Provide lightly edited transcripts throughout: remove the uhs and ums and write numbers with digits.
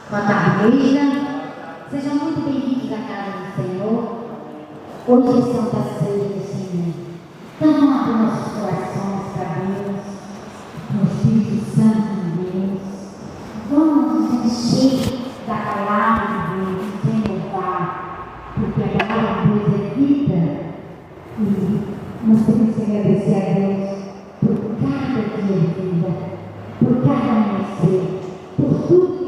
Boa tarde, igreja. Sejam muito bem-vindos à casa do Senhor. Hoje é Santa Ceia do Senhor. Então vamos abrir nossos corações para Deus, no Espírito Santo de Deus. Vamos nos encher da palavra de Deus, sem louvar, porque a palavra de Deus é vida. E nós temos que agradecer a Deus por cada dia de vida, por cada amanhecer, por tudo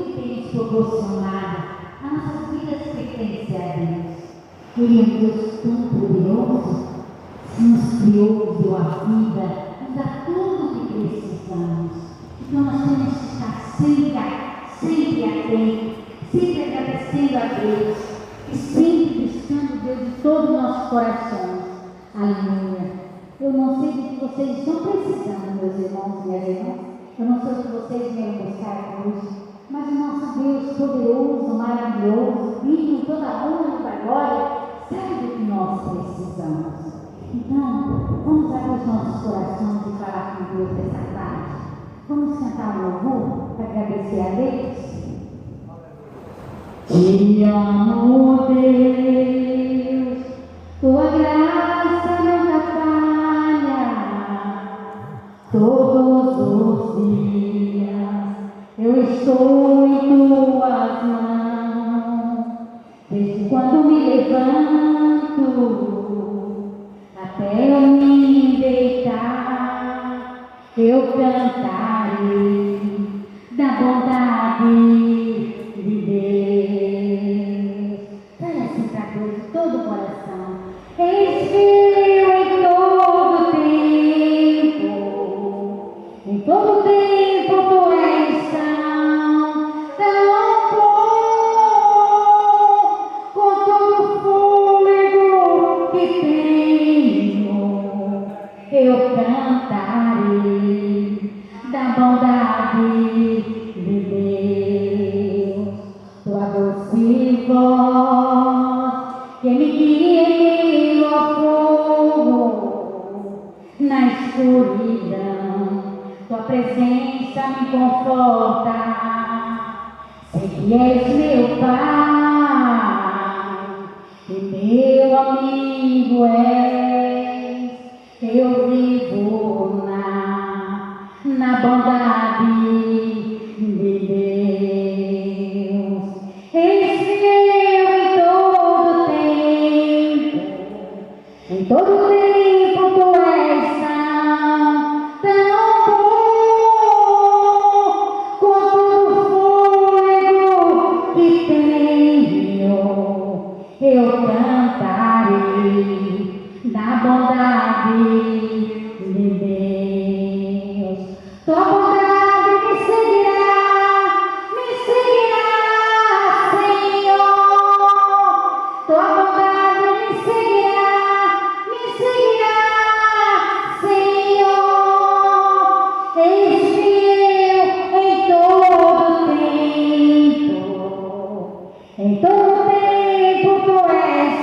proporcionado. As nossas vidas pertencem a Deus. Ele é um Deus tão poderoso, que nos criou, nos deu a vida, nos dá tudo o que precisamos. Então nós temos que estar sempre atentos, sempre agradecendo a Deus e sempre buscando Deus de todos os nossos corações. Aleluia. Eu não sei do que vocês estão precisando, meus irmãos e minhas irmãs. Eu não sei o que vocês vieram buscar hoje. Mas o nosso Deus poderoso, maravilhoso, digno de toda a honra e toda a glória, sabe do que nós precisamos. Então, vamos abrir os nossos corações e falar com Deus nessa tarde. Vamos cantar um louvor para agradecer a Deus. Te amo, Deus, tua graça não falha, todos os dias eu estou em tuas mãos, desde quando me levanto até eu me deitar, eu cantarei da bondade de Deus. Fala assim para Deus de todo o coração. Eis-me em todo tempo, em todo tempo tu és eu cantarei da bondade de Deus, tua doce voz que me guia em meio ao fogo, na escuridão, tua presença me conforta, sei que és meu Pai e meu amigo és. Eu vivo na bondade de Deus. Eis-me eu em todo tempo tu és tão bom, com todo o fôlego que tenho, eu cantarei da bondade de Deus. Tua bondade me seguirá, Senhor. Tua bondade me seguirá, Senhor. Eis-me eu em todo tempo tu és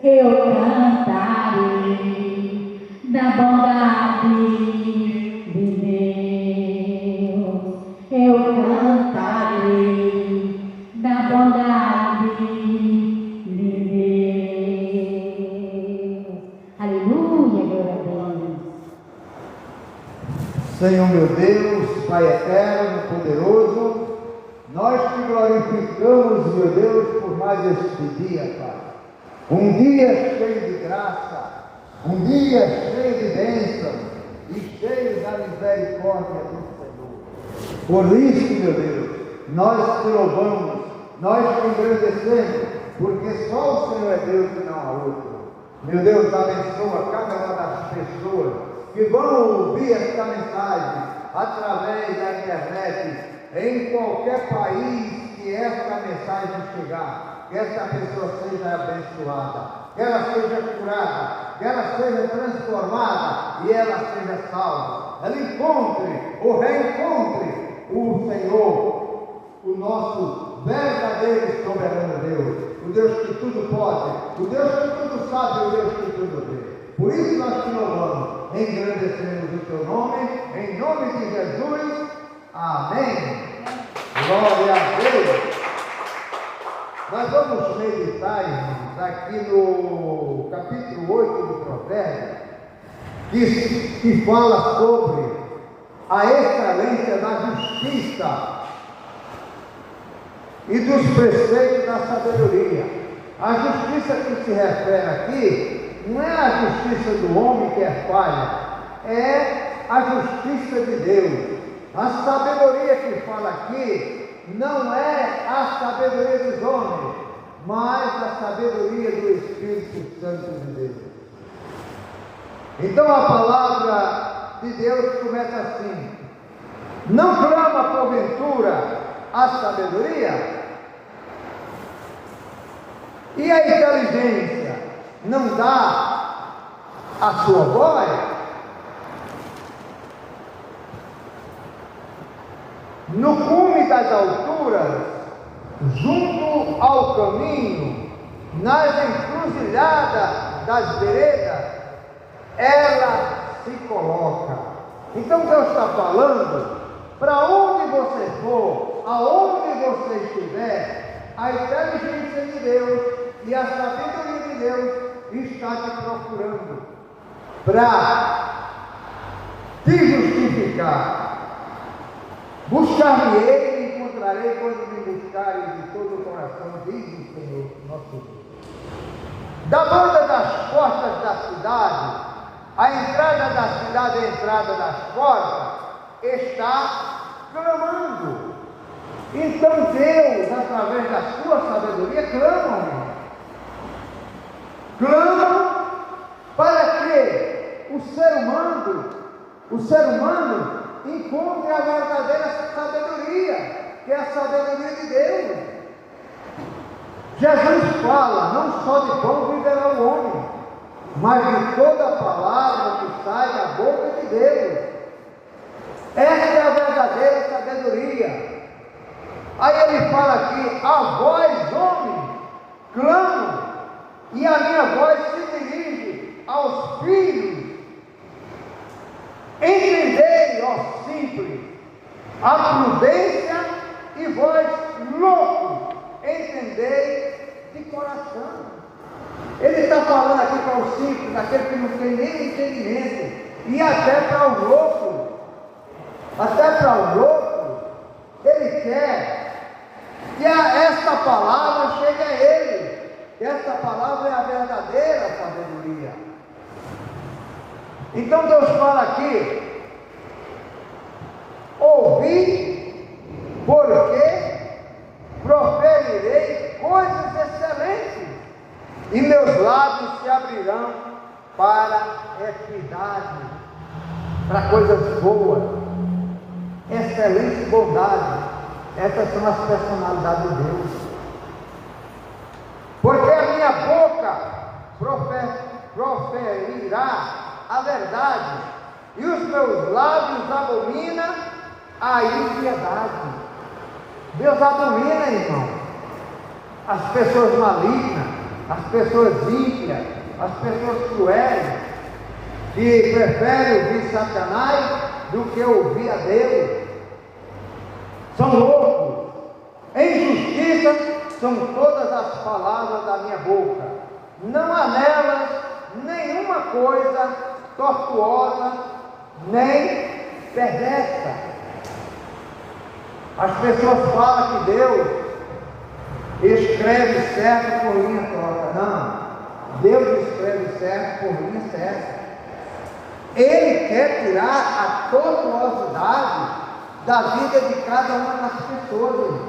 eu cantarei da bondade de Deus. Eu cantarei da bondade de Deus. Aleluia, glória a Deus. Senhor meu Deus, Pai eterno, poderoso, nós te glorificamos, meu Deus, por mais este dia, Pai. Um dia cheio de graça, um dia cheio de bênção e cheio da misericórdia do Senhor. Por isso, meu Deus, nós te louvamos, nós te agradecemos, porque só o Senhor é Deus e não há outro. Meu Deus, abençoa cada uma das pessoas que vão ouvir esta mensagem através da internet, em qualquer país que esta mensagem chegar. Que essa pessoa seja abençoada, que ela seja curada, que ela seja transformada e ela seja salva. Ela encontre ou reencontre o Senhor, o nosso verdadeiro e soberano Deus, o o Deus que tudo pode, o Deus que tudo sabe, o Deus que tudo vê. Por isso nós te louvamos, engrandecemos o teu nome, em nome de Jesus. Amém. Glória a Deus. Nós vamos meditar, irmãos, aqui no capítulo 8 do Provérbio, que fala sobre a excelência da justiça e dos preceitos da sabedoria. A justiça que se refere aqui não é a justiça do homem que é falha, é a justiça de Deus. A sabedoria que fala aqui não é a sabedoria dos homens, mas a sabedoria do Espírito Santo de Deus. Então a palavra de Deus começa assim: não clama porventura a sabedoria? E a inteligência não dá a sua voz? No cume das alturas, junto ao caminho, nas encruzilhadas das veredas, ela se coloca. Então Deus está falando, para onde você for, aonde você estiver, a inteligência de Deus e a sabedoria de Deus está te procurando para te justificar. Buscar-me-ei e encontrarei quando me buscarem de todo o coração, diz o Senhor nosso Deus. Da banda das portas da cidade, a entrada da cidade e a entrada das portas, está clamando. Então Deus, através da sua sabedoria, clama. Clama para que o ser humano encontre a verdadeira sabedoria, que é a sabedoria de Deus. Jesus fala, não só de pão viverá o homem, mas de toda palavra que sai da boca de Deus. Essa é a verdadeira sabedoria. Aí ele fala aqui: a voz, homem, clama, e a minha voz se dirige aos filhos. Entendei, ó simples, a prudência, e vós, loucos, entendei de coração. Ele está falando aqui para os simples, aquele que não tem nem entendimento, e até para os loucos. Até para os loucos, ele quer que esta palavra chegue a ele. Esta palavra é a verdadeira sabedoria. Então Deus fala aqui: ouvi, porque proferirei coisas excelentes, e meus lábios se abrirão para equidade, para coisas boas, excelência e bondade. Essas são as personalidades de Deus. Porque a minha boca proferirá a verdade, e os meus lábios abominam a impiedade. Deus abomina, irmão, as pessoas malignas, as pessoas ímpias, as pessoas cruéis, que preferem ouvir Satanás do que ouvir a Deus. São loucos. Em justiça são todas as palavras da minha boca. Não há nelas nenhuma coisa tortuosa, nem perversa. As pessoas falam que Deus escreve certo por linha torta. Não, Deus escreve certo por linha certa. Ele quer tirar a tortuosidade da vida de cada uma das pessoas.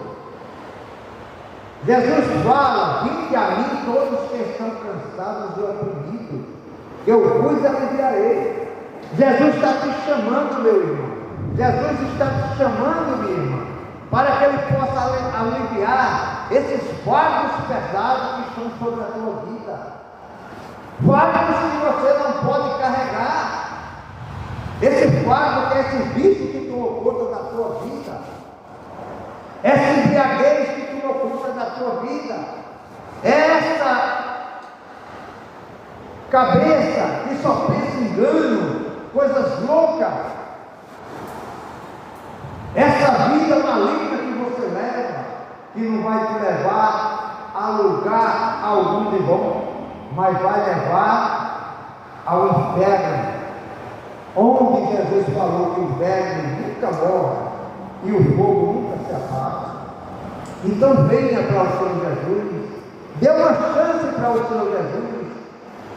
Jesus fala: vinde a mim todos que estão cansados e oprimidos, que eu vos aliviarei. Jesus está te chamando, meu irmão. Jesus está te chamando, minha irmã, para que Ele possa aliviar esses fardos pesados que estão sobre a tua vida. Fardos que você não pode carregar. Esse fardo que é esse vício que tomou conta da tua vida. Essa embriaguez que tomou conta da tua vida. É cabeça que só pensa em engano, coisas loucas, essa vida maligna que você leva, que não vai te levar a lugar algum de bom, mas vai levar ao inferno, onde Jesus falou que o verme nunca morre e o fogo nunca se apaga. Então venha para o Senhor Jesus, dê uma chance para o Senhor Jesus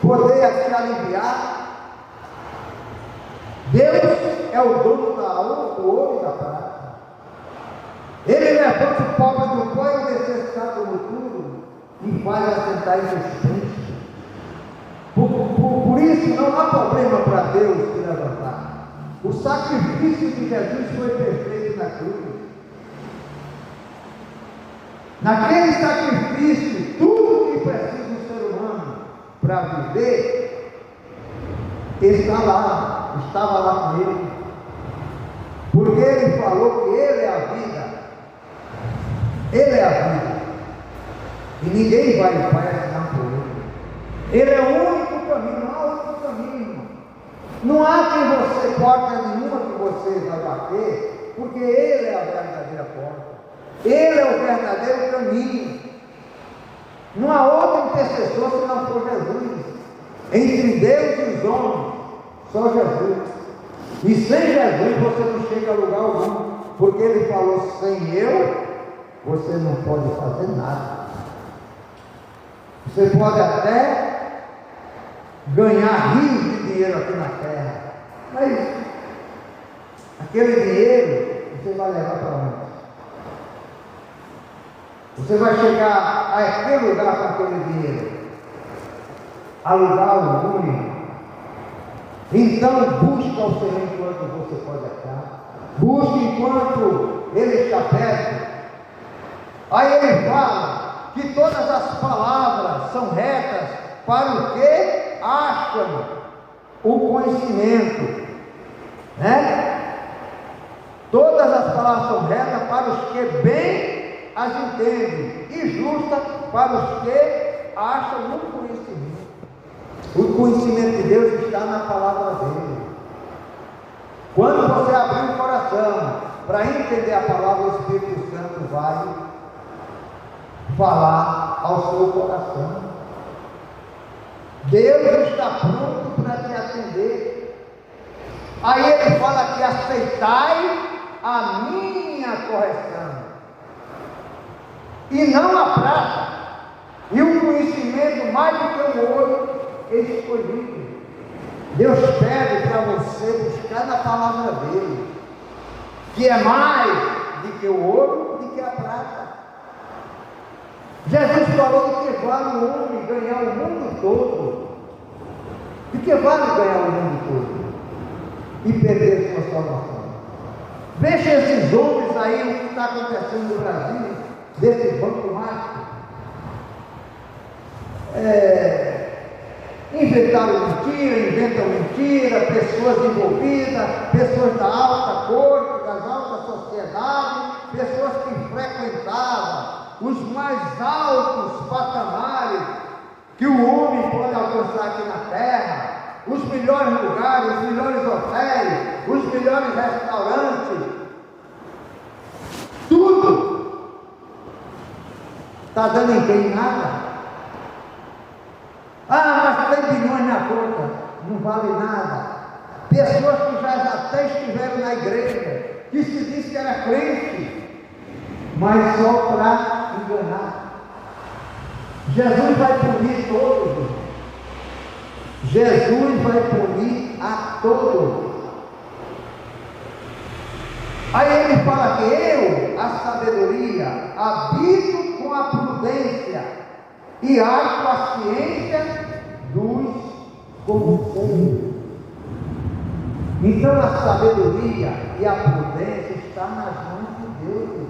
poder te aliviar. Deus é o dono do ouro e da prata. Ele levanta o pobre do pó e o necessitado do futuro e faz assentar em seus príncipes. Por isso não há problema para Deus se levantar. O sacrifício de Jesus foi perfeito na cruz. Naquele sacrifício, tudo que precisa do ser humano para viver estava lá com ele. Porque ele falou que ele é a vida. Ele é a vida. E ninguém vai ao Pai senão por ele. Ele é o único caminho, não há outro caminho. Não há quem você, porta nenhuma que você vai bater, porque ele é a verdadeira porta. Ele é o verdadeiro caminho. Não há outro intercessor se não for Jesus. Entre Deus e os homens, só Jesus. E sem Jesus você não chega a lugar algum, porque ele falou: sem eu, você não pode fazer nada. Você pode até ganhar rios de dinheiro aqui na terra, mas aquele dinheiro você vai levar para onde? Você vai chegar a aquele lugar com aquele dinheiro, a lugar algum. Então busca o Senhor enquanto você pode achar, busque enquanto Ele está perto. Aí ele fala que todas as palavras são retas para o que acham o conhecimento, né? Todas as palavras são retas para os que bem as entendem, e justas para os que acham o conhecimento. O conhecimento de Deus está na palavra dele. Quando você abrir o coração para entender a palavra, o Espírito Santo vai falar ao seu coração. Deus está pronto para te atender. Aí ele fala que aceitai a minha correção, e não a prata, e o conhecimento mais do que o ouro escolhido. Deus pede para você buscar na palavra dele, que é mais do que o ouro e que a prata. Jesus falou que vale o homem ganhar o mundo todo. De que vale ganhar o mundo todo e perder sua salvação? Veja esses homens aí, o que está acontecendo no Brasil, desse banco mágico. Inventam mentira, pessoas envolvidas, pessoas da alta corte, das altas sociedades, pessoas que frequentavam os mais altos patamares que o homem pode alcançar aqui na terra, os melhores lugares, os melhores hotéis, os melhores restaurantes, tudo está dando em quem? Nada. Mas tem bilhões na conta, não vale nada. Pessoas que já até estiveram na igreja, que se diz que era crente, mas só para enganar. Jesus vai punir todos. Jesus vai punir a todos. Aí ele fala que eu, a sabedoria, habito com a prudência e acho a ciência dos conselhos. Então a sabedoria e a prudência está nas mãos de Deus.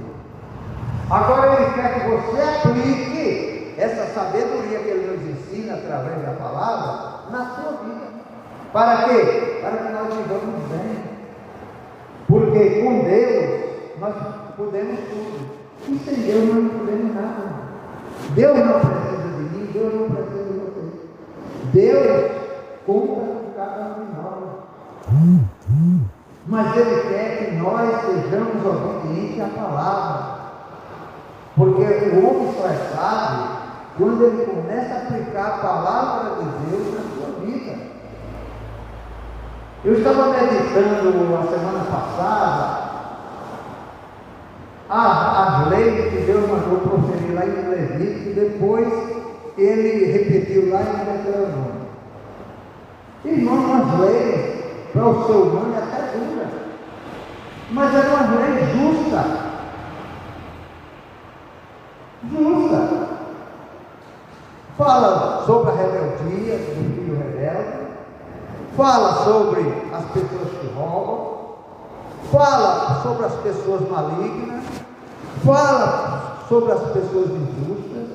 Agora ele quer que você aplique essa sabedoria que ele nos ensina através da palavra na sua vida. Para quê? Para que nós vivamos bem. Porque com Deus nós podemos tudo, e sem Deus nós não podemos nada. Deus não precisa de mim, Deus não precisa de você. Deus conta com cada um de nós. Mas Ele quer que nós sejamos obedientes à palavra. Porque o homem só é sábio quando ele começa a aplicar a palavra de Deus na sua vida. Eu estava meditando a semana passada as leis que Deus mandou proferir lá em Levítico, e depois ele repetiu lá em Deuteronômio. Irmão, as leis para o ser humano é até dura, mas é uma lei justa. Justa. Fala sobre a rebeldia do filho rebelde, fala sobre as pessoas que roubam, fala sobre as pessoas malignas, fala sobre as pessoas injustas.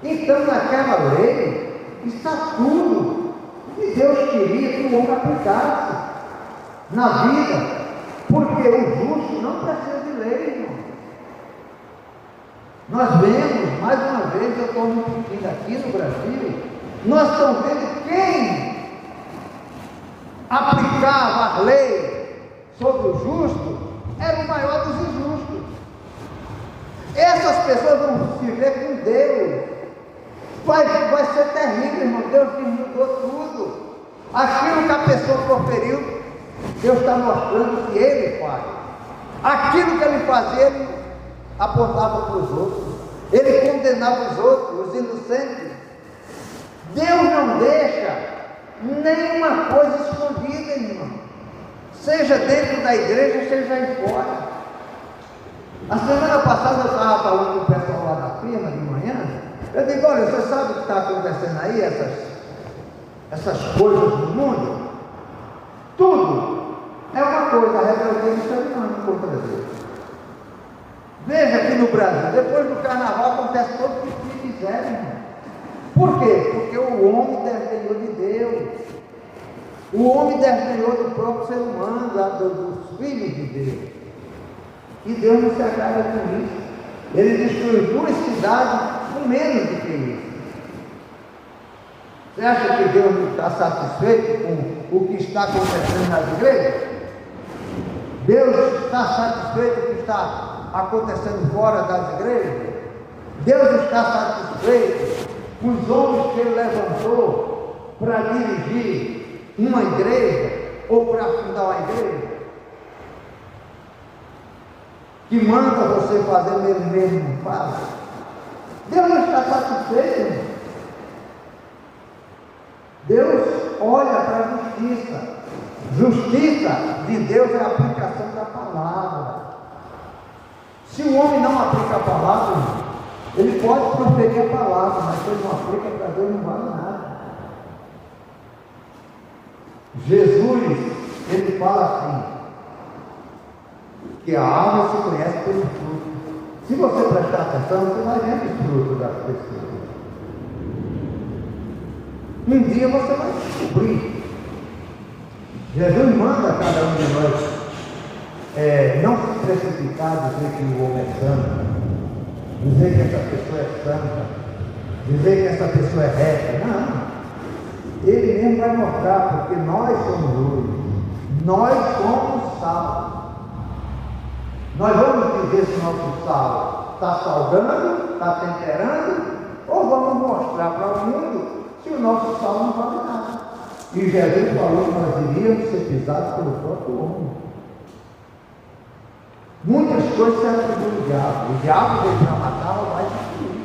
Então, naquela lei está tudo que Deus queria que o homem aplicasse na vida, porque o justo não precisa de lei, irmão. Nós vemos, mais uma vez, eu estou repetindo aqui no Brasil, nós estamos vendo quem aplicava a lei sobre o justo era o maior dos injustos. Essas pessoas vão se ver com Deus. Vai ser terrível, irmão. Deus mudou tudo. Aquilo que a pessoa proferiu, Deus está mostrando que Ele faz. Aquilo que Ele fazia, Ele apontava para os outros. Ele condenava os outros, os inocentes. Deus não deixa nenhuma coisa escondida, irmão. Seja dentro da igreja, seja aí fora. A semana passada eu estava falando com o pessoal lá da firma de manhã. Eu digo, olha, você sabe o que está acontecendo aí, essas coisas do mundo? Tudo é uma coisa, a rebeldia do ser humano contra Deus. Veja aqui no Brasil, depois do carnaval acontece todo tipo de miséria, irmão. Por quê? Porque o homem desdenhou de Deus. O homem desdenhou do próprio ser humano, dos filhos de Deus. E Deus não se agrada com isso. Ele destruiu 2 cidades com menos do que isso. Você acha que Deus não está satisfeito com o que está acontecendo nas igrejas? Deus está satisfeito com o que está acontecendo fora das igrejas? Deus está satisfeito com os homens que Ele levantou para dirigir uma igreja ou para fundar uma igreja? Que manda você fazer o Ele mesmo não faz? Deus não está satisfeito, irmão. Deus olha para a justiça. Justiça de Deus é a aplicação da palavra. Se o homem não aplica a palavra, ele pode proferir a palavra, mas se ele não aplica, para Deus não vale nada. Jesus, ele fala assim, que a árvore se conhece pelo fruto. Se você prestar atenção, você vai ver o fruto das pessoas. Um dia você vai descobrir. Jesus manda a cada um de nós não se precipitar, dizer que o homem é santo, dizer que essa pessoa é santa, dizer que essa pessoa é reta. Não. Ele mesmo vai mostrar, porque nós somos luz, nós somos sal. Nós vamos dizer se o nosso sal está salgando, está temperando, ou vamos mostrar para o mundo se o nosso sal não vale nada. E Jesus falou que nós iríamos ser pisados pelo próprio homem. Muitas coisas se atribuem ao diabo. O diabo veio para matar, roubar e destruir.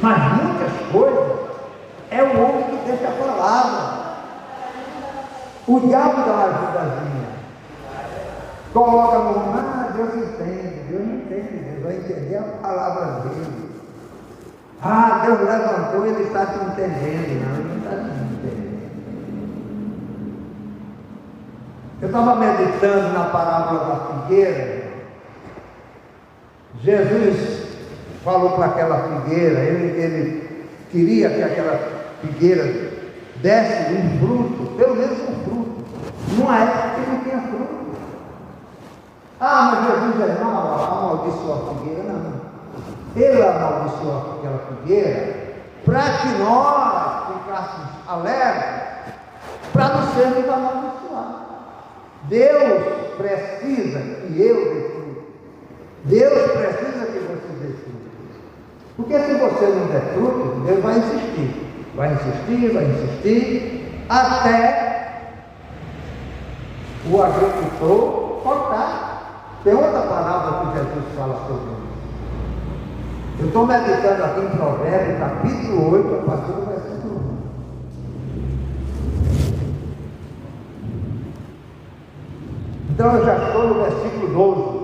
Mas muitas coisas é o homem que deixa a palavra. O diabo dá uma ajudazinha. Coloca no homem, Deus entende. Deus não entende, Deus vai entender a palavra dele. Deus levantou, ele está te entendendo. Não, ele não está te entendendo. Eu estava meditando na parábola da figueira. Jesus falou para aquela figueira, ele queria que aquela figueira desse um fruto, pelo menos um fruto, numa época que não tinha fruto. Mas Jesus amaldiçoou a figueira. Não. Ele amaldiçoou aquela figueira para que nós ficássemos alertas, para não sermos amaldiçoados. Deus precisa que eu dê fruto. Deus precisa que você dê fruto. Porque se você não der fruto, Deus vai insistir. Vai insistir, vai insistir, até o agricultor cortar. Tem outra palavra que Jesus fala sobre isso. Eu estou meditando aqui em Provérbios, capítulo 8, a partir do versículo 1. Então eu já estou no versículo 12.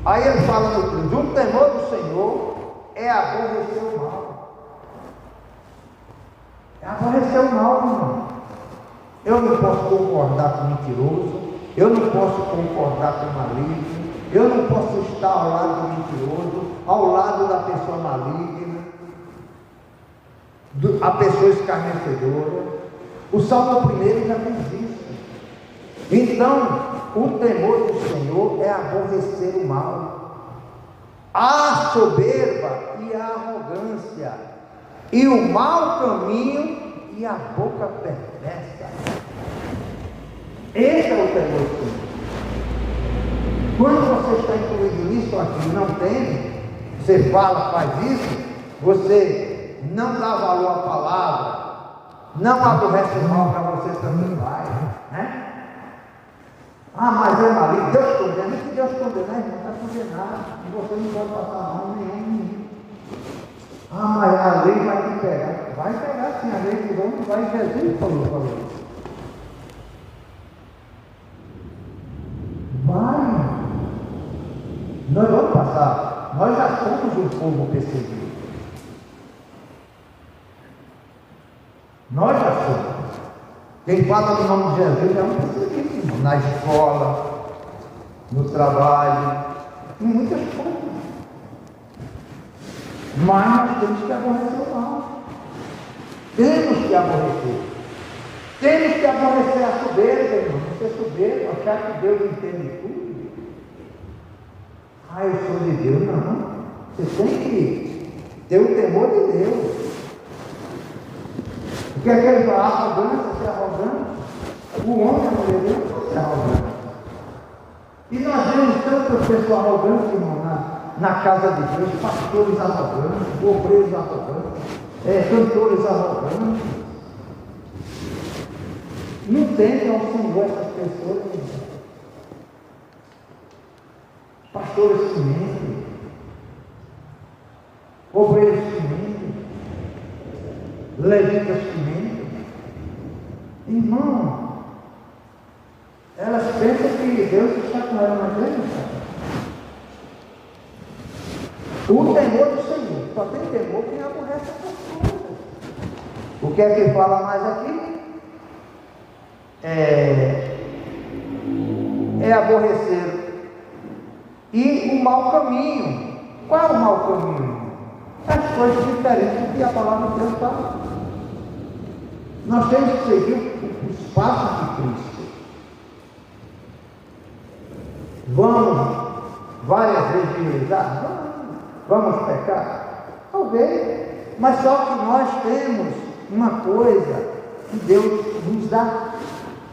Aí ele fala no 13: o temor do Senhor é aborrecer o mal. É aborrecer o mal, irmão. Eu não posso concordar com o mentiroso, eu não posso concordar com o maligno, eu não posso estar ao lado do mentiroso, ao lado da pessoa maligna, a pessoa escarnecedora. O Salmo 1 já diz isso. Então, o temor do Senhor é aborrecer o mal, a soberba e a arrogância, e o mau caminho e a boca perversa. Esse é o temor do Senhor. Quando você está incluído nisso aqui, não tem, você fala, faz isso, você não dá valor à palavra, não aborrece o mal para você também vai, né? Ah, mas é maligno, Deus condena. Se Deus condenar, irmão, está condenado, e você não pode passar mal nenhum. Ah, mas a lei vai te pegar. Vai pegar sim, a lei de Deus vai. Jesus falou. Vai. Nós vamos passar. Nós já somos um povo perseguido. Nós já somos. Quem fala no nome de Jesus é um perseguido, irmão. Na escola, no trabalho, em muitas coisas. Mas nós temos que aborrecer o mal. Temos que aborrecer. Temos que aborrecer a soberba, irmão. Não ser soberbo, achar que Deus entende tudo. Ah, eu sou de Deus. Não. Você tem que ter o temor de Deus. Porque aquele fala, arrogância, ser arrogante. O homem, a mulher dele, não pode ser arrogante. E nós vemos tantas pessoas arrogantes, irmão, na casa de Deus, pastores arrogantes, obreiros arrogantes, cantores arrogantes. Não temem ao Senhor essas pessoas, irmão. Pastores cimentos, obreiros cimentos, levitas cimentos. Irmão, elas pensam que Deus está com ela, mas Deus não está. O temor do Senhor, só tem temor quem aborrece essas coisas. O que é que fala mais aqui? É aborrecer. E o mau caminho. Qual é o mau caminho? As coisas diferentes que a palavra de Deus fala. Nós temos que seguir os passos de Cristo. Vamos várias vezes utilizar? Vamos pecar? Talvez. Mas só que nós temos uma coisa que Deus nos dá,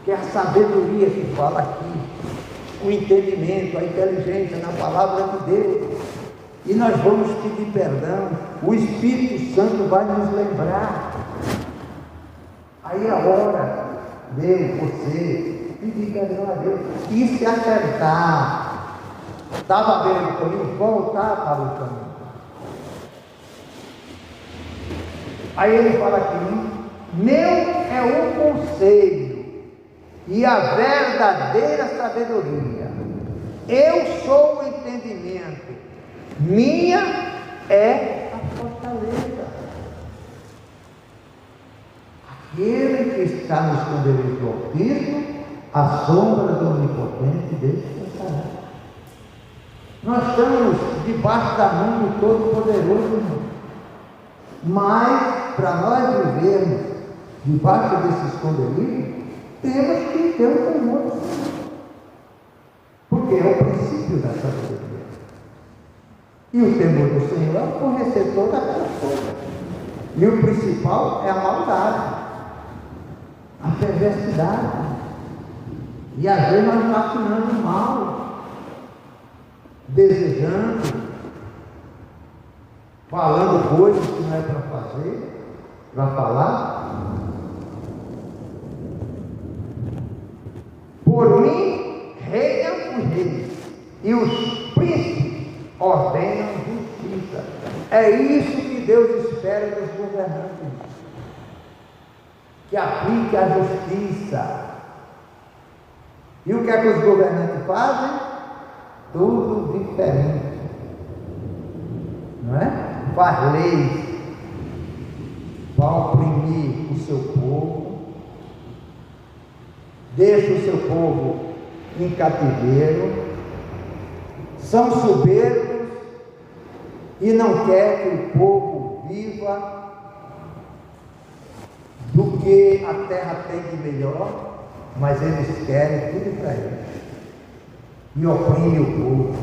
que é a sabedoria que fala aqui, o entendimento, a inteligência na palavra de Deus. E nós vamos pedir perdão. O Espírito Santo vai nos lembrar. Aí a hora de você pedir perdão a Deus e se acertar, estava à beira do caminho, voltar para o caminho. Aí ele fala aqui: meu é o conselho e a verdadeira sabedoria, eu sou o entendimento, minha é a fortaleza. Aquele que está no esconderijo do Altíssimo, a sombra do Onipotente descansará. Nós estamos debaixo da mão do Todo-Poderoso, irmão. Mas, para nós vivermos debaixo desse esconderijo, temos que ter o temor do Senhor. Porque é o princípio da sabedoria. E o temor do Senhor é aborrecer toda aquela coisa. E o principal é a maldade, a perversidade. E às vezes nós maquinamos mal, desejando, falando coisas que não é para fazer, para falar. Por mim reinam os reis, e os príncipes ordenam justiça. É isso que Deus espera dos governantes, que aplique a justiça. E o que é que os governantes fazem? Tudo diferente, não é? Faz leis para oprimir o seu povo, deixa o seu povo em cativeiro, são soberbos e não quer que o povo viva do que a terra tem de melhor, mas eles querem tudo para eles e oprimem o povo.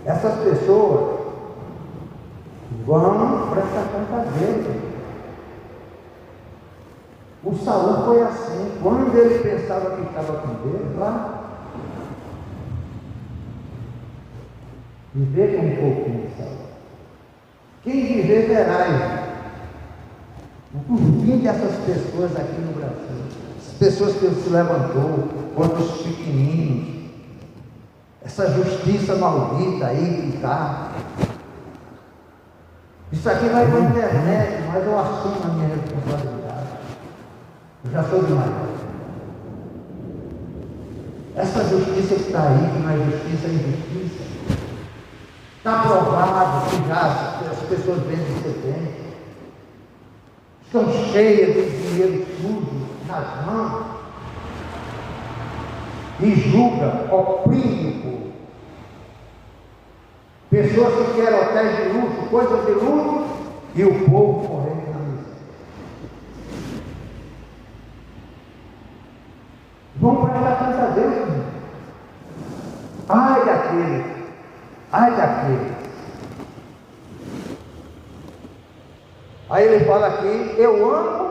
Essas pessoas vão prestar conta a Deus. O Saul foi assim, quando ele pensava que estava com Deus, lá, viver com um pouquinho de Saul. Quem viver verá, irmão, o fim dessas pessoas aqui no Brasil, as pessoas que se levantou contra os pequeninos, essa justiça maldita aí que está. Isso aqui vai para a internet, mas eu assumo a minha responsabilidade. Eu já sou demais. Essa justiça que está aí, que não é justiça, é injustiça. Está provado que já as pessoas vendem sedentes, estão cheias de dinheiro sujo nas mãos e julga, oprime o povo. Pessoas que querem hotéis de luxo, coisas de luxo, e o povo correndo na miséria. Vamos prestar conta a Deus, irmão. Ai daquele, ai daquele. Aí ele fala aqui: eu amo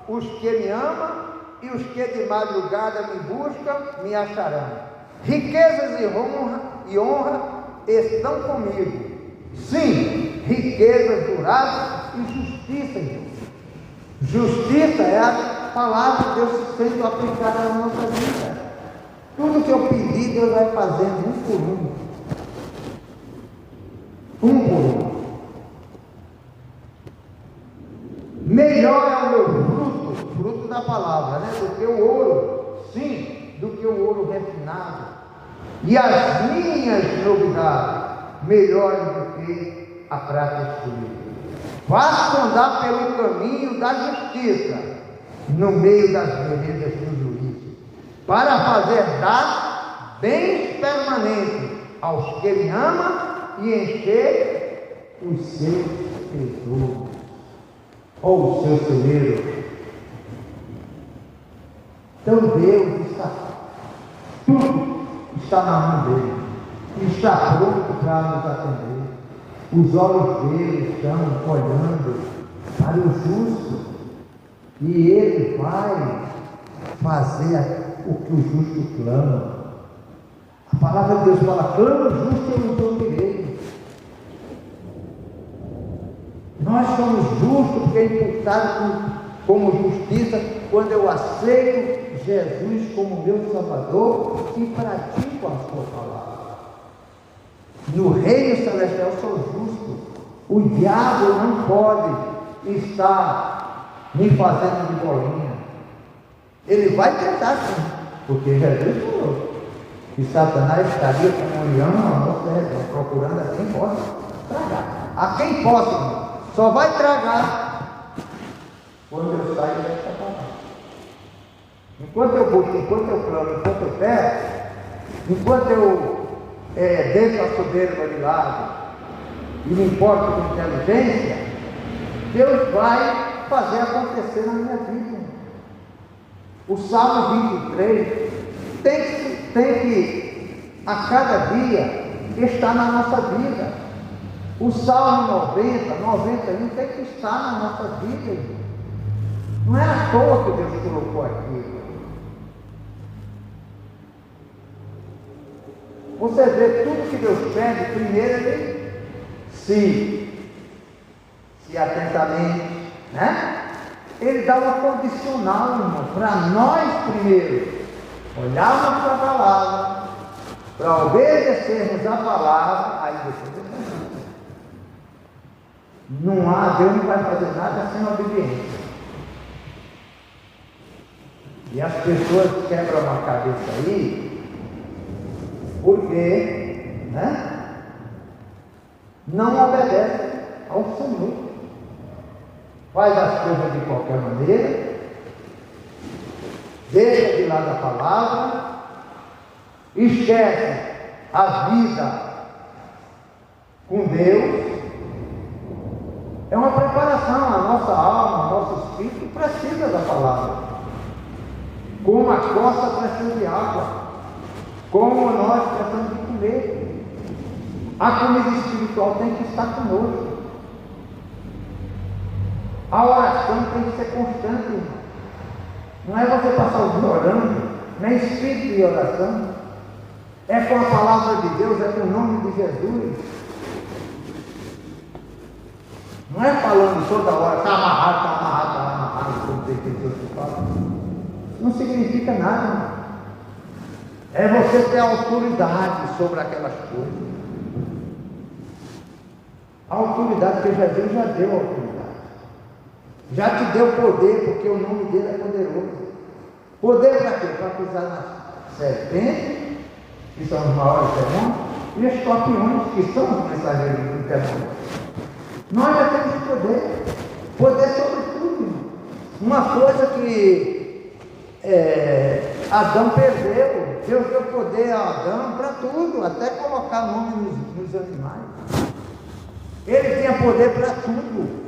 os que me amam, e os que de madrugada me buscam me acharão. Riquezas e honra estão comigo. Sim, riquezas duráveis e justiça, irmão. Justiça é a palavra de Deus sendo aplicada na nossa vida. Tudo que eu pedi, Deus vai fazendo um por um. Um por um. Melhor é o meu fruto da palavra, né? Do que o ouro, sim, do que o ouro refinado. E as minhas novidades, melhores do que a prata escolhida. Faça andar pelo caminho da justiça, no meio das veredas do juízo, para fazer dar bens permanentes aos que me amam e encher os seus tesouros, ou os seus celeiros. Então Deus está, tudo está na mão dele, está pronto para nos atender. Os olhos dele estão olhando para o justo, e ele vai fazer o que o justo clama. A palavra de Deus fala: clama o justo, eu não ouvirei. Nós somos justos porque é imputado como justiça quando eu aceito Jesus como meu Salvador e pratico a sua palavra. No reino celestial eu sou justo. O diabo não pode estar me fazendo de bolinha. Ele vai tentar sim, porque Jesus falou que Satanás estaria como um leão na nossa região, procurando a quem possa tragar. A quem possa, só vai tragar quando eu saio dessa palavra. Enquanto eu busco, enquanto eu clamo, enquanto eu peço, enquanto eu deixo a soberba de lado e me importo com inteligência, Deus vai fazer acontecer na minha vida. O Salmo 23 tem que a cada dia estar na nossa vida. O Salmo 91 tem que estar na nossa vida, irmão. Não é à toa que Deus colocou aqui. Você vê tudo que Deus pede, primeiro ele se atentamente, né? Ele dá uma condicional, irmão, para nós primeiro olharmos para a palavra, para obedecermos a palavra, aí depois não há, Deus não vai fazer nada sem obediência. E as pessoas quebram a cabeça aí, porque, né, não obedecem ao Senhor. Faz as coisas de qualquer maneira, deixa de lado a palavra, esquece a vida com Deus. É uma preparação, a nossa alma, o nosso espírito precisa da palavra. Como a costa precisa de água, como nós precisamos de comer. A comida espiritual tem que estar conosco. A oração tem que ser constante, irmão. Não é você passar o dia orando, nem espírito de oração. É com a palavra de Deus, é com o nome de Jesus. Não é falando toda hora, está amarrado, como tem pessoas que falam. Não significa nada, irmão. É você ter autoridade sobre aquelas coisas. A autoridade que Jesus já deu autoridade. Já te deu poder, porque o nome dele é poderoso. Poder para quê? Para pisar nas serpentes, que são os maiores demônios, e escorpiões, que são os mensageiros do demônio. Nós já temos poder. Poder sobre tudo, irmão. Uma coisa que Adão perdeu. Deus deu poder a Adão para tudo, até colocar nome nos animais. Ele tinha poder para tudo.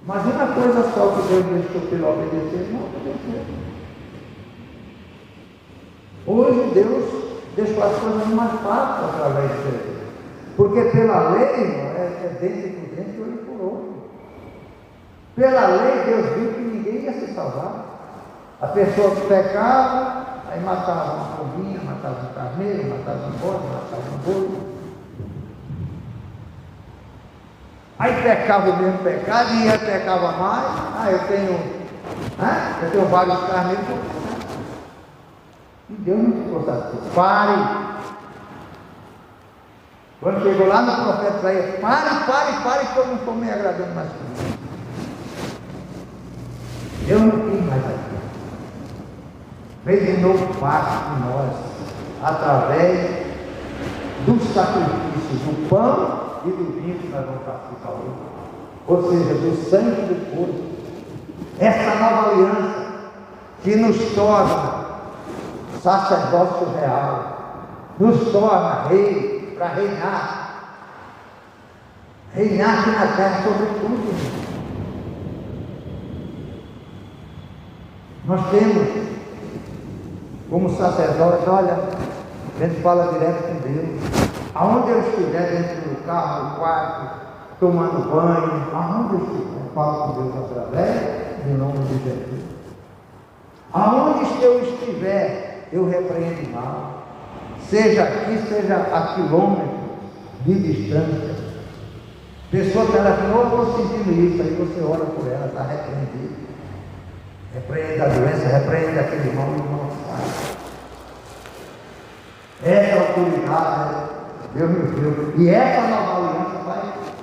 Mas uma coisa só que Deus deixou para ele obedecer, não obedeceu. Hoje Deus deixou as coisas mais fáceis através de Deus. Porque pela lei, irmão, é dente por dente, olho por olho. Pela lei, Deus viu que ninguém ia se salvar. A pessoa que pecava, aí matava uma pombinha, matava um carneiro, matava um bode, matava um boi. Aí pecava o mesmo pecado e pecava mais. Eu tenho vários carneiros. E Deus não ficou satisfeito. Pare. Quando chegou lá no profeta Isaías, pare, que eu não estou me agradando mais com isso. Eu não quis mais aqui. Fez um novo pacto com nós, através do sacrifício do pão e do vinho que nós vamos participar hoje. Ou seja, do sangue do corpo. Essa nova aliança que nos torna sacerdócio real, nos torna rei, para reinar aqui na terra sobre tudo. Nós temos como sacerdote, olha, a gente fala direto com Deus. Aonde eu estiver, dentro do carro, no quarto, tomando banho, aonde eu estiver, falo com Deus através do nome de Jesus. Aonde eu estiver, eu repreendo mal. Seja aqui, seja a quilômetros de distância. Pessoa que ela falou, eu estou sentindo isso, aí você ora por ela, está repreendido. Repreende a doença, repreende aquele mal e não sai. Essa autoridade, Deus me deu. E essa nova aliança vai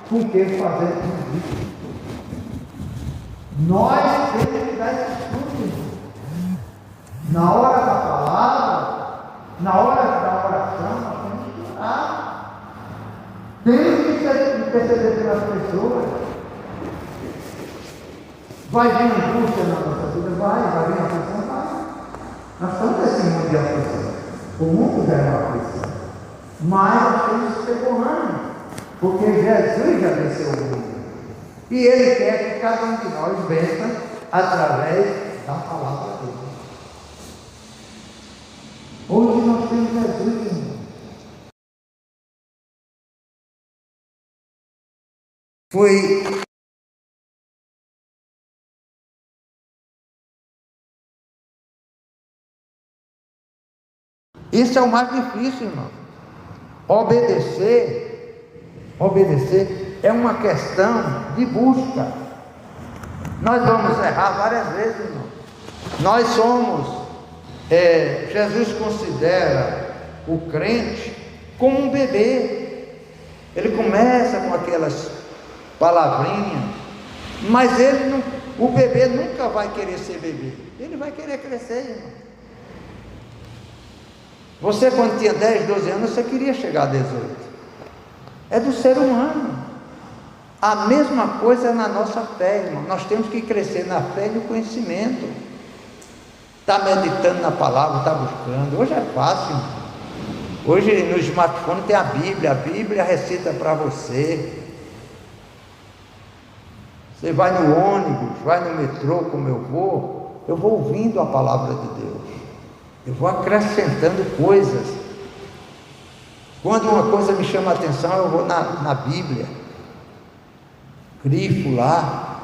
com que fazer tudo isso. Nós temos que dar esse estudo. Na hora da palavra, na hora da oração, nós temos que orar. Temos que perceber pelas pessoas. Vai vir angústia na nossa vida? Vai vir aflição? Vai. Nós estamos nesse mundo de aflição. O mundo é uma aflição. Mas nós temos que ser correndo. Porque Jesus já venceu o mundo. E Ele quer que cada um de nós vença através da palavra dele. Hoje nós temos Jesus, irmão. Foi isso é o mais difícil, irmão. Obedecer é uma questão de busca. Nós vamos errar várias vezes, irmão. Nós somos, Jesus considera o crente como um bebê. Ele começa com aquelas palavrinhas, mas o bebê nunca vai querer ser bebê, ele vai querer crescer, irmão. Você, quando tinha 10, 12 anos, você queria chegar a 18. É do ser humano. A mesma coisa na nossa fé, irmão. Nós temos que crescer na fé e no conhecimento. Está meditando na palavra, está buscando. Hoje é fácil, irmão. Hoje no smartphone tem a Bíblia recita para você. Você vai no ônibus, vai no metrô, como eu vou ouvindo a palavra de Deus. Eu vou acrescentando coisas. Quando uma coisa me chama a atenção, eu vou na Bíblia, grifo lá.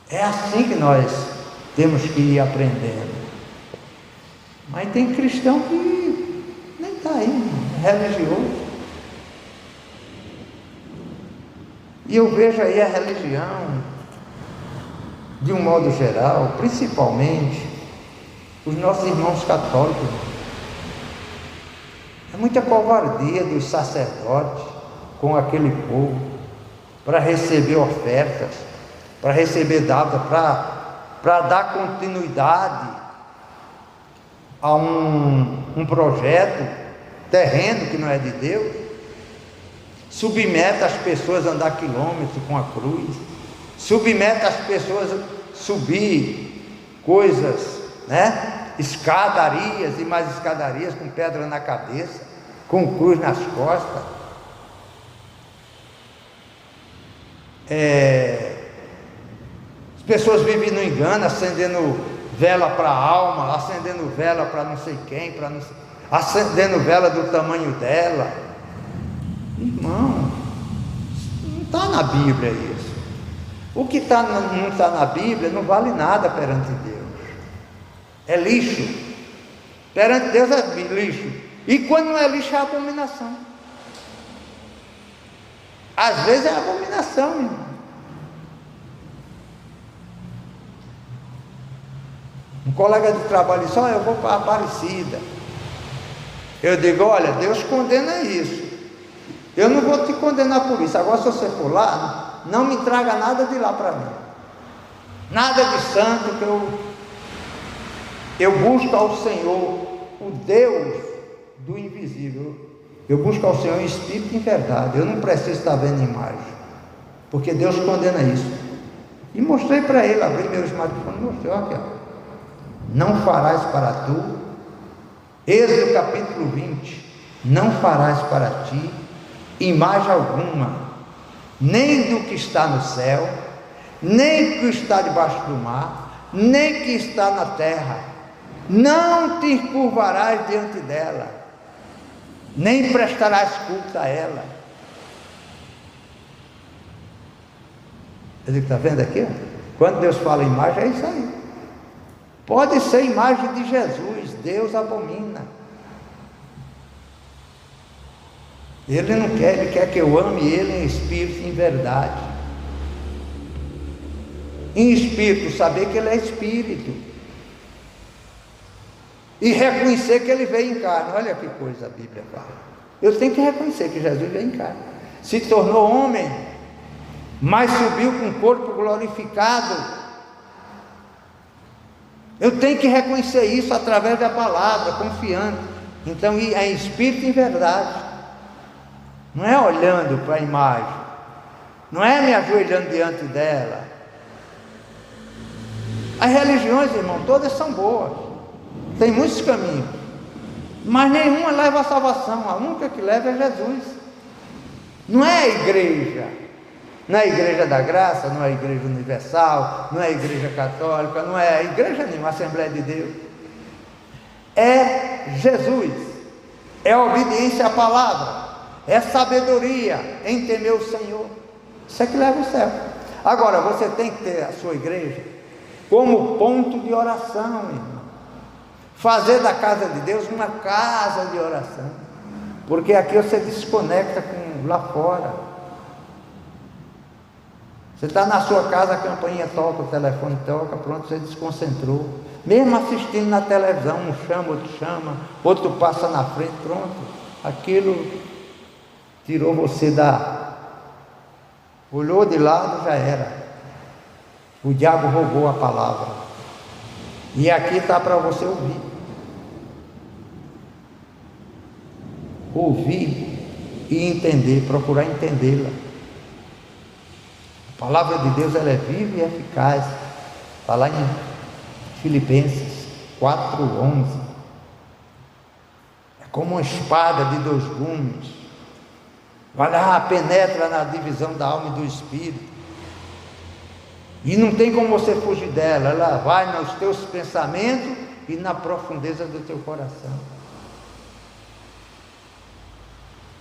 É assim que nós temos que ir aprendendo. Mas tem cristão que nem está aí, é religioso. E eu vejo aí a religião, de um modo geral, principalmente os nossos irmãos católicos. É muita covardia dos sacerdotes com aquele povo, para receber ofertas, para receber dados, para dar continuidade a um projeto terreno que não é de Deus. Submete as pessoas a andar quilômetros com a cruz, submete as pessoas a subir coisas, escadarias e mais escadarias, com pedra na cabeça, com cruz nas costas. As pessoas vivem no engano, acendendo vela para a alma, acendendo vela para não sei quem, acendendo vela do tamanho dela. Irmão, não está na Bíblia isso. O que não está na Bíblia não vale nada perante Deus. É lixo. Perante Deus é lixo. E quando não é lixo, é abominação. Às vezes é abominação, irmão. Um colega de trabalho disse: eu vou para a Aparecida. Eu digo: olha, Deus condena isso. Eu não vou te condenar por isso. Agora, se você for lá, não me traga nada de lá para mim. Nada de santo, que eu busco ao Senhor, o Deus do invisível. Eu busco ao Senhor em espírito e em verdade. Eu não preciso estar vendo imagem, porque Deus condena isso. E mostrei para ele, abri meu smartphone e mostrei: aqui, não farás para tu, Êxodo capítulo 20, não farás para ti imagem alguma, nem do que está no céu, nem do que está debaixo do mar, nem que está na terra. Não te curvarás diante dela, nem prestarás culto a ela. Eu digo: está vendo aqui? Quando Deus fala imagem, é isso aí. Pode ser imagem de Jesus, Deus abomina. Ele não quer, Ele quer que eu ame Ele em espírito e em verdade. Em espírito, saber que Ele é espírito, e reconhecer que Ele veio em carne. Olha que coisa a Bíblia fala. Eu tenho que reconhecer que Jesus veio em carne, se tornou homem, mas subiu com o corpo glorificado. Eu tenho que reconhecer isso através da palavra, confiando. Então é em espírito e em verdade. Não é olhando para a imagem, não é me ajoelhando diante dela. As religiões, irmão, todas são boas, tem muitos caminhos, mas nenhuma leva à salvação. A única que leva é Jesus. Não é a igreja, não é a igreja da graça, não é a igreja universal, não é a igreja católica, não é a igreja nenhuma, a Assembleia de Deus. É Jesus, é a obediência à palavra, é sabedoria em temer o Senhor. Isso é que leva o céu. Agora, você tem que ter a sua igreja como ponto de oração, irmão. Fazer da casa de Deus uma casa de oração, porque aqui você desconecta com lá fora. Você está na sua casa, a campainha toca, o telefone toca, pronto, você desconcentrou. Mesmo assistindo na televisão, um chama, outro passa na frente, pronto. Aquilo tirou você olhou de lado, já era. O diabo roubou a palavra. E aqui está para você ouvir. Ouvir e entender, procurar entendê-la. A palavra de Deus, ela é viva e eficaz. Está lá em Filipenses 4:11. É como uma espada de 2 gumes. Vai lá, penetra na divisão da alma e do espírito. E não tem como você fugir dela. Ela vai nos teus pensamentos e na profundeza do teu coração.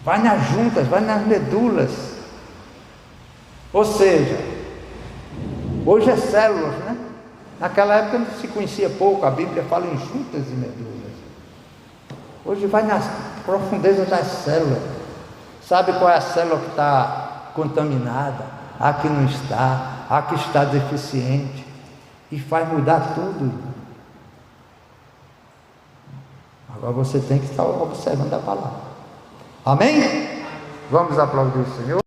Vai nas juntas, vai nas medulas. Ou seja, hoje é células, né? Naquela época não se conhecia pouco, a Bíblia fala em juntas e medulas. Hoje vai nas profundezas das células. Sabe qual é a célula que está contaminada? A que não está, a que está deficiente. E faz mudar tudo. Agora você tem que estar observando a palavra. Amém? Vamos aplaudir o Senhor.